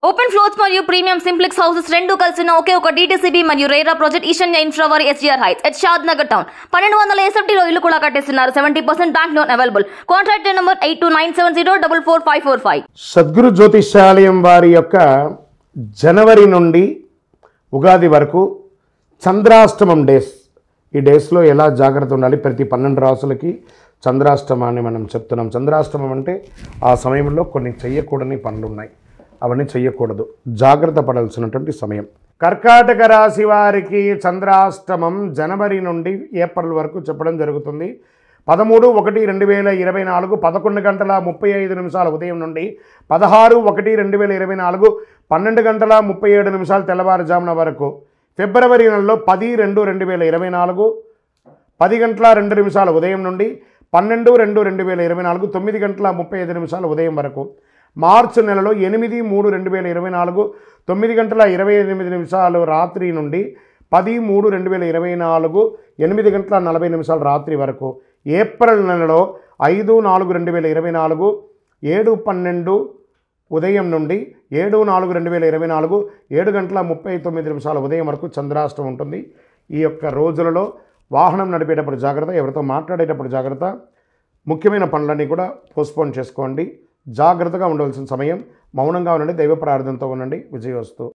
Open floors మరియు premium simplex houses రెండు కలిసిన ఒకే ఒక డీటీసీబీ మరియు రేరా ప్రాజెక్ట్ ఈశాన్య ఇన్ఫ్రావారి SGR heights at Shadnagar town 1200 ఎస్ఎఫ్టీలో ఇల్లు కూడా కట్టేస్తున్నారు. 70% bank loan available. Contract number 8297044545. Sadguru జ్యోతిష్యాలయం వారి యొక్క జనవరి నుండి ఉగాది వరకు చంద్రాష్టమం డేస్, ఈ డేస్లో ఎలా జాగ్రత్త ఉండాలి, ప్రతి 12 రాసులకి చంద్రాష్టమాన్ని మనం చెప్తున్నాం. చంద్రాష్టమం అంటే ఆ సమయంలో కొన్ని చెయ్యకూడని పనులు ఉన్నాయి, అవన్నీ చెయ్యకూడదు, జాగ్రత్త పడాల్సినటువంటి సమయం. కర్కాటక రాశి వారికి చంద్రాష్టమం జనవరి నుండి ఏప్రిల్ వరకు చెప్పడం జరుగుతుంది. 13/1/2024 11:35 ఉదయం నుండి 16/1/2024 12:37 తెల్లవారుజామున వరకు. ఫిబ్రవరి నెలలో 10/2/2024 10:02 ఉదయం నుండి 12/2/2024 9:35 ఉదయం వరకు. మార్చి నెలలో 8/3/2024 9:28 రాత్రి నుండి 10/3/2024 8:40 రాత్రి వరకు. ఏప్రిల్ నెలలో 5/4/2024 7:12 ఉదయం నుండి 7/4/2024 7:39 ఉదయం వరకు చంద్రాష్టమం ఉంటుంది. ఈ యొక్క రోజులలో వాహనం నడిపేటప్పుడు జాగ్రత్త, ఎవరితో మాట్లాడేటప్పుడు జాగ్రత్త, ముఖ్యమైన పనులన్నీ కూడా పోస్ట్పోన్ చేసుకోండి. జాగ్రత్తగా ఉండవలసిన సమయం. మౌనంగా ఉండండి, దైవ ప్రార్థనతో ఉండండి. విజయోస్తు.